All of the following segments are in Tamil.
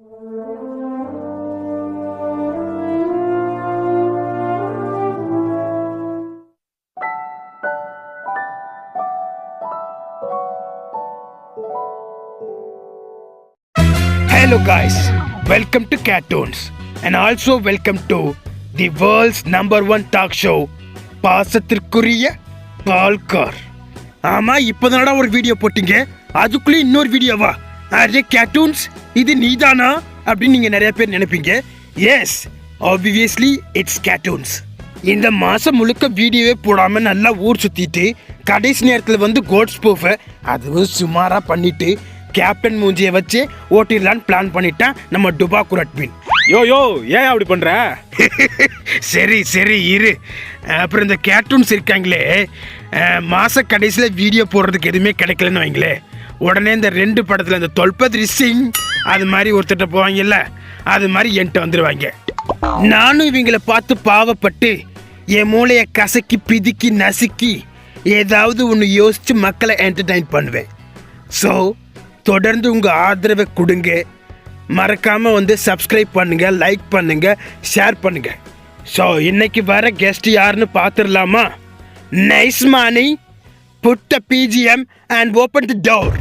Hello guys, welcome to Cartoons and also welcome to the world's #1 talk show பாசத்திற்குரிய பால்கார். ஆமா, இப்போதானடா ஒரு வீடியோ போட்டீங்க, அதுக்குள்ளே இன்னொரு வீடியோவா? அரே கேட்டூன்ஸ், இது நீதானா அப்படின்னு நீங்க நிறைய பேர் நினைப்பீங்க. Yes, obviously it's cartoons. இந்த மாசம் முழுக்க வீடியோவே போடாம நல்லா ஊர் சுத்திட்டு கடைசி நேரத்தில் வந்து கோட் ஸ்பூஃபை அதுவும் சுமாரா பண்ணிட்டு கேப்டன் மூஞ்சியை வச்சு ஓட்டிடலான்னு பிளான் பண்ணிட்டேன் நம்ம டுபாக்கூர் அட்மின். யோ ஏன் அப்படி பண்ற? சரி இரு. அப்புறம் இந்த கேட்டூன்ஸ் இருக்காங்களே, மாச கடைசியில் வீடியோ போடுறதுக்கு எதுவுமே கிடைக்கலன்னு வைங்களே, உடனே இந்த 2 படத்தில் இந்த தொல்பத்ரி சிங் அது மாதிரி ஒருத்தட்ட போவாங்கல்ல, அது மாதிரி என்கிட்ட வந்துடுவாங்க. நானும் இவங்களை பார்த்து பாவப்பட்டு என் மூளையை கசக்கி பிதுக்கி நசுக்கி ஏதாவது ஒன்று யோசிச்சு மக்களை என்டர்டைன் பண்ணுவேன். ஸோ தொடர்ந்து உங்கள் ஆதரவை கொடுங்க. மறக்காமல் வந்து சப்ஸ்கிரைப் பண்ணுங்க, லைக் பண்ணுங்க, ஷேர் பண்ணுங்க. ஸோ இன்னைக்கு வர கெஸ்ட் யாருன்னு பார்த்துடலாமா? Nice morning, put the BGM and open the door.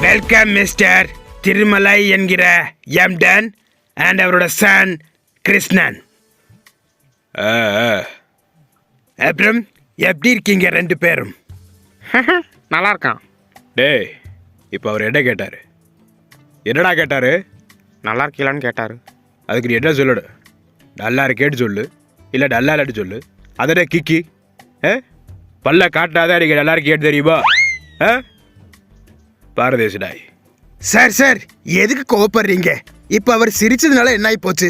Welcome mister Thirumalai என்கிற எம்டன் அண்ட் அவரோட சன் கிருஷ்ணன். அப்புறம் எப்படி இருக்கீங்க 2 பேரும்? நல்லா இருக்கான். டேய், இப்போ அவர் என்ன கேட்டார்? என்னடா கேட்டார்? நல்லா இருக்கீங்களான்னு கேட்டார். அதுக்கு நீ என்ன சொல்லு? நல்லா இருக்கேன்னு சொல்லு, இல்லை நல்லா இல்லைன்னு சொல்லு. அதனே கிக்கி பல்ல காட்டாதான் நீங்கள் நல்லா இருக்கேன்னு தெரியுமா? பாரதேசடாய். சார் எதுக்கு கோவப்படுறீங்க? இப்போ அவர் சிரிச்சதுனால என்ன ஆகி போச்சு?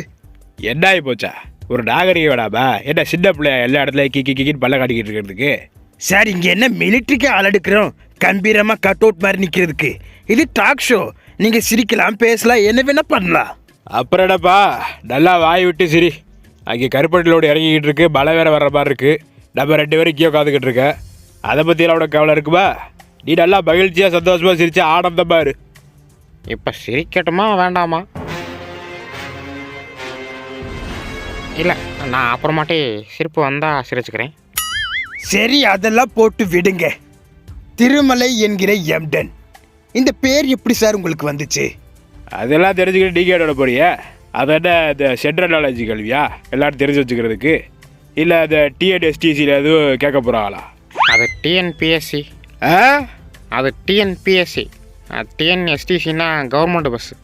என்ன ஆகி போச்சா? ஒரு நாகரிகம் வேடாமா? என்ன சின்ன பிள்ளையா எல்லா இடத்துலையும் கிக்கின்னு பல்ல காட்டிக்கிட்டு இருக்கிறதுக்கு? சார், இங்கே என்ன மிலிட்ரிக்கு ஆள் எடுக்கிறோம் கம்பீரமாக கட் அவுட் மாதிரி நிற்கிறதுக்கு? இது டாக் ஷோ, நீங்கள் சிரிக்கலாம், பேசலாம், என்ன வேணா பண்ணலாம். அப்புறம் என்னப்பா, நல்லா வாய் விட்டு சிரி. அங்கே கருப்பட்டிலோடு இறங்கிக்கிட்டு இருக்கு, மழை வேற வர்ற மாதிரி இருக்கு. நம்ம 2 பேரும் கீழே உட்காந்துக்கிட்டு இருக்க. அதை பற்றியெல்லாம் உனக்கு கவலை இருக்குமா? நீ நல்லா மகிழ்ச்சியாக சந்தோஷமாக சிரிச்சா ஆனந்தமா இரு. இப்போ சிரிக்கட்டுமா வேண்டாமா? இல்லை, நான் அப்புறமாட்டி சிரிப்பு வந்தால் சிரிச்சுக்கிறேன். சரி, அதெல்லாம் போட்டு விடுங்க. திருமலை என்கிற எம்டன், இந்த பேர் எப்படி சார் உங்களுக்கு வந்துச்சு? அதெல்லாம் தெரிஞ்சுக்கிட்டு டிகேடோட போறியா? அது என்ன இந்த சென்ட்ரல் நாலேஜ் கல்வியா எல்லாரும் தெரிஞ்சு வச்சுக்கிறதுக்கு? இல்லை அந்த டிஎன்எஸ்டிசியில் எதுவும் கேட்க போகிறாங்களா? அது டிஎன்பிஎஸ்சி. அது டிஎன்பிஎஸ்சி. டிஎன்எஸ்டிசின்னா கவர்மெண்ட் பஸ்ஸு.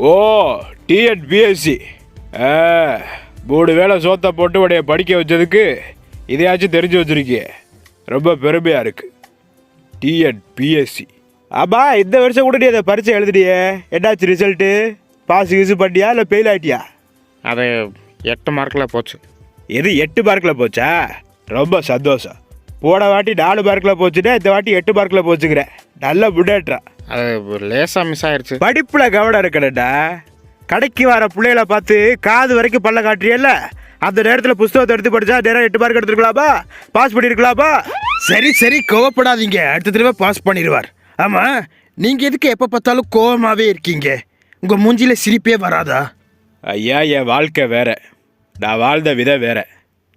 Oh, TNPSC. 3 வேளை சோத்தை போட்டு உடைய படிக்க வச்சதுக்கு இதையாச்சும் தெரிஞ்சு வச்சுருக்கிய, ரொம்ப பெருமையாக இருக்குது. டிஎன்பிஎஸ்சி. ஆமாம், இந்த வருஷம் கூட நீ அதை பரீட்சை எழுதுடியே, என்னாச்சு ரிசல்ட்டு? பாஸ் யூஸ் பண்ணியா இல்லை ஃபெயில் ஆகிட்டியா? அது 8 மார்க்கில் போச்சு. எது 8 மார்க்கில் போச்சா? ரொம்ப சந்தோஷம். போன வாட்டி 4 மார்க்கில் போச்சுன்னா இந்த வாட்டி 8 மார்க்கில் போச்சுக்கிறேன். நல்ல முன்னேற்றம். அது லேசாக மிஸ் ஆயிடுச்சு. படிப்பில் கவனம் இருக்கணும்டா. கடைக்கு வர பிள்ளைகளை பார்த்து காது வரைக்கும் பல்ல காட்டுறியல்ல, அந்த நேரத்தில் புஸ்தகத்தை எடுத்து படித்தா நேரம் 8 மார்க் எடுத்துருக்கலாமா? பாஸ் பண்ணியிருக்கலாமா? சரி கோவப்படாதீங்க, அடுத்த தடவை பாஸ் பண்ணிடுவார். ஆமாம், நீங்கள் எதுக்கு எப்போ பார்த்தாலும் கோவமாகவே இருக்கீங்க? உங்கள் மூஞ்சியில் சிரிப்பே வராதா? ஐயா, என் வாழ்க்கை வேற, நான் வாழ்ந்த விதம் வேற.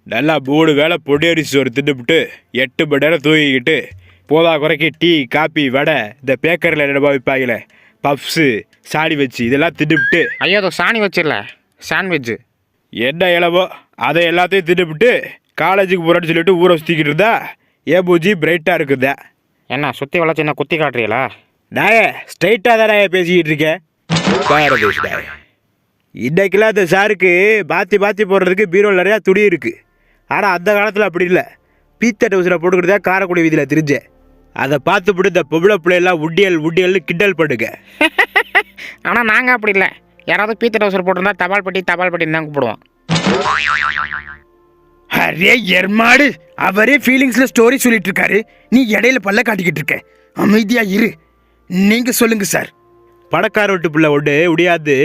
நல்லா 3 வேளை பொடியரிசி சோறு தின்னுபிட்டு 8 மணி நேரம் தூங்கிக்கிட்டு போதா குறைக்கி டீ, காப்பி, வடை, இந்த பேக்கரில் என்னடா விற்பாங்களே பப்ஸு, சாண்ட்விச், இதெல்லாம் தின்னுபிட்டு. ஐயோ, அது சாணி வச்சிடல, சாண்ட்விட்ஜு. என்ன இளவோ அதை எல்லாத்தையும் தின்னுபிட்டு காலேஜுக்கு போகிறேன்னு சொல்லிட்டு ஊரை சுற்றிக்கிட்டு இருந்தா ஏன் பூஜி பிரைட்டாக இருக்குதா? என்ன சுற்றி வளர்ச்சி என்ன குத்தி காட்டுறீங்களா? நாய ஸ்ட்ரைட்டாக தான் நான் பேசிக்கிட்டு இருக்கேன். பாரதேஷ், இன்றைக்கெல்லாம் அந்த சாருக்கு பாத்தி போடுறதுக்கு பீரோல் நிறையா துணி இருக்குது. ஆனால் அந்த காலத்தில் அப்படி இல்லை. பீத்த டவுசரை போட்டுக்கிட்டு தான் காரைக்குடி வீதியில் தெரிஞ்சேன். அதை பார்த்துப்பட்டு இந்த பொம்பளை பிள்ளையெல்லாம் உட்டியல்னு கிண்டல் பண்ணுங்க. ஆனால் நாங்கள் அப்படி இல்லை. யாராவது பீத்த டவுசர் போட்டிருந்தா தபால் பெட்டி தான் கூப்பிடுவோம். அரே எர்மாடு, அவரே ஃபீலிங்ஸில் ஸ்டோரி சொல்லிட்டு இருக்காரு, நீ இடையில பல்ல காட்டிக்கிட்டு இருக்க. அமைதியா இரு. நீங்க சொல்லுங்க சார். பணக்கார வீட்டு பிள்ளை ஒன்று உடையாது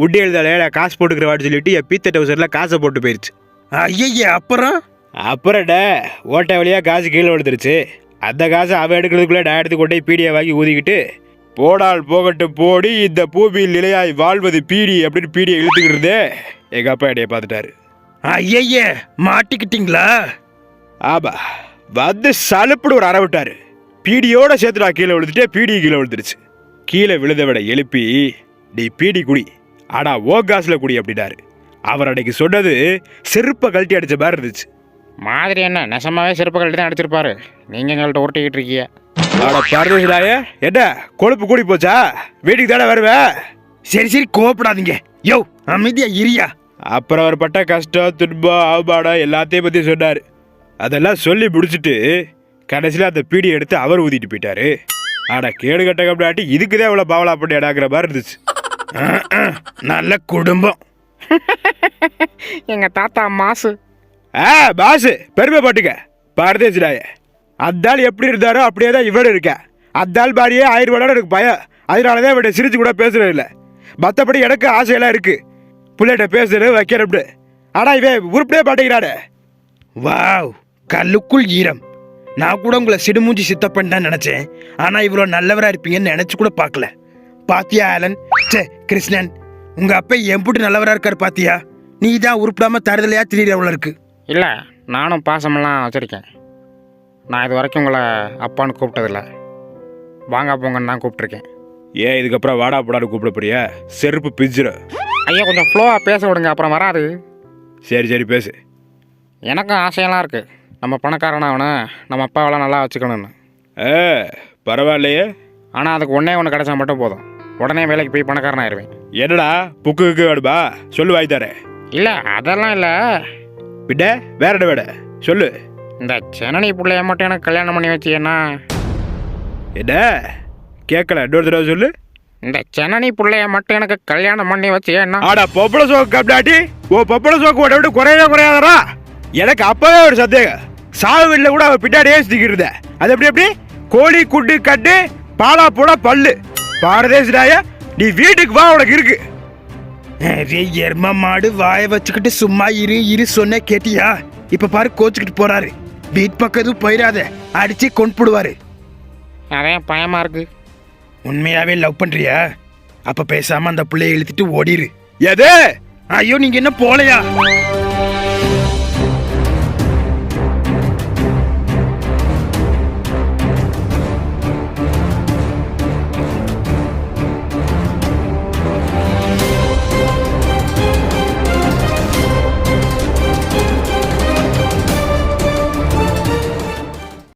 உட்டி எழுதால காசு போட்டுக்கிறவான்னு சொல்லிட்டு என் பீத்த டவுசரில் காசை போட்டு போயிடுச்சு. ஐயய்ய அப்புறம் அப்புறம்டா ஓட்டை வழியாக காசு கீழே விழுந்துருச்சு. அந்த காசை அவன் எடுக்கிறதுக்குள்ளே நான் எடுத்து கொண்டே பீடியை வாங்கி ஊதிக்கிட்டு போடால் போகட்டும் போடி இந்த பூமியில் நிலையாய் வாழ்வது பீடி அப்படின்னு பீடியை இழுத்துக்கிட்டு எங்கள் அப்பா என்னைய பார்த்துட்டாரு. ஐயய்ய மாட்டிக்கிட்டீங்களா? ஆமா வந்து சலுப்புடு ஒரு அற விட்டாரு. பீடியோட சேர்த்து நான் கீழே விழுந்துட்டே பீடி கீழே விழுந்துருச்சு. கீழே விழுத விட எழுப்பி நீ பீடி குடி ஆனா ஓ காசுல குடி அப்படின்னாரு. அவர் அன்னைக்கு சொன்னது செருப்பை கழட்டி அடிச்ச மாதிரி இருந்துச்சு. மாதிரி என்ன நெசமாவே செருப்பு கழட்டி தான் அடிச்சிருப்பாரு. நீங்கள் எங்கள்கிட்ட உருட்டிக்கிட்டு இருக்கீங்க. ஆனா பரதேசிடாய என்ன கொழுப்பு கூடி போச்சா? வீட்டுக்கு தானே வருவேன். சரி சரி கோவப்படாதீங்க. யோ அமைதியா இரியா. அப்புறம் அவர் பட்ட கஷ்டம் துன்பம் அவமானம் எல்லாத்தையும் பற்றி சொன்னார். அதெல்லாம் சொல்லி முடிச்சுட்டு கடைசியில் அந்த பீடியை எடுத்து அவர் ஊதிட்டு போயிட்டாரு. ஆனால் கேடு கட்ட கம்னாட்டி இதுக்குதான் இவ்வளோ பாவலா பண்ணி அடாக்கிற மாதிரி இருந்துச்சு. நல்ல குடும்பம். எங்கள் தாத்தா மாசு. பாசு பெருமை பாட்டுக்க பரதேசிடாய. அந்தாள் எப்படி இருந்தாரோ அப்படியே தான் இவரு இருக்க. அந்தாள் பாரியே 1000 ரூபாய் எனக்கு பயம். அதனாலதான் இவட சிரிச்சு கூட பேசுறது இல்லை. மற்றபடி எனக்கு ஆசையெல்லாம் இருக்கு பிள்ளைகிட்ட பேசுறது வைக்கிறப்படு. ஆனா இவன் உருப்படியே பாட்டுக்கிறாரு. வாவ் கல்லுக்குள் ஈரம். நான் கூட உங்களை சிடுமூஞ்சி சித்தப்பன் தான் நினைச்சேன். ஆனா இவ்வளோ நல்லவரா இருப்பீங்கன்னு நினைச்சு கூட பார்க்கல. பாத்தியா ஆலன்? சே கிருஷ்ணன், உங்க அப்பா எம்புட்டு நல்லவரா இருக்காரு பாத்தியா? நீ தான் உருப்பிடாம தருதலையா திடீர் இருக்கு. இல்லை, நானும் பாசமெல்லாம் வச்சுருக்கேன். நான் இது வரைக்கும் உங்களை அப்பான்னு கூப்பிட்டதில்ல. வாங்க போங்கன்னு தான் கூப்பிட்ருக்கேன். ஏன் இதுக்கப்புறம் வாடா போடான்னு கூப்பிட போறியா? செருப்பு பிஞ்சிர. ஐயா கொஞ்சம் ஃப்ளோவாக பேச விடுங்க, அப்புறம் வராது. சரி சரி பேசு. எனக்கும் ஆசையெல்லாம் இருக்குது. நம்ம பணக்காரனாகனு நம்ம அப்பாவெல்லாம் நல்லா வச்சுக்கணும்னு. பரவாயில்லையே. ஆனால் அதுக்கு ஒன்று கிடைச்சா மட்டும் போதும். உடனே வேலைக்கு போய் பணக்காரனாயிருவேன். என்னடா புக்கு வேணுமா? சொல்லு வாங்கி தரேன். இல்லை அதெல்லாம் இல்லை. பின்ன வேற என்ன வேட சொல்லு. இந்த ஜனனி பிள்ளைய மட்டும் எனக்கு கல்யாணம் பண்ணி வச்சியன்னா. என்ன கேட்கல? இன்னொரு தடவை சொல்லு. இந்த ஜனனி பிள்ளைய மட்டும் எனக்கு கல்யாணம் பண்ணி வச்சியன்னா. ஆடா பொப்பளை சோக்கு கம்டாட்டி ஓ பொப்பளை சோக்கு ஓட விட்டு குறையாதரா? எனக்கு அப்பவே ஒரு சந்தேகம். சாவு வீட்டில் கூட அவன் பின்னாடியே சுத்திக்கிட்டு அது எப்படி கோழி குண்டு கட்டு பாலா போட பல்லு. பாரதேசிடாய நீ வீட்டுக்கு வா, உனக்கு இருக்கு. எரும மாடு வாய வச்சுக்கிட்டு சும்மா இரு சொன்ன கேட்டியா? இப்ப பாரு கோச்சுக்கிட்டு போறாரு. வீட் பக்கத்தும் போயிடாத, அடிச்சு கொண்டுடுவாரு. அதே பயமா இருக்கு. உண்மையாவே லவ் பண்றியா? அப்ப பேசாம அந்த பிள்ளைய இழுத்துட்டு ஓடிரு. எது? ஐயோ நீங்க என்ன போலையா?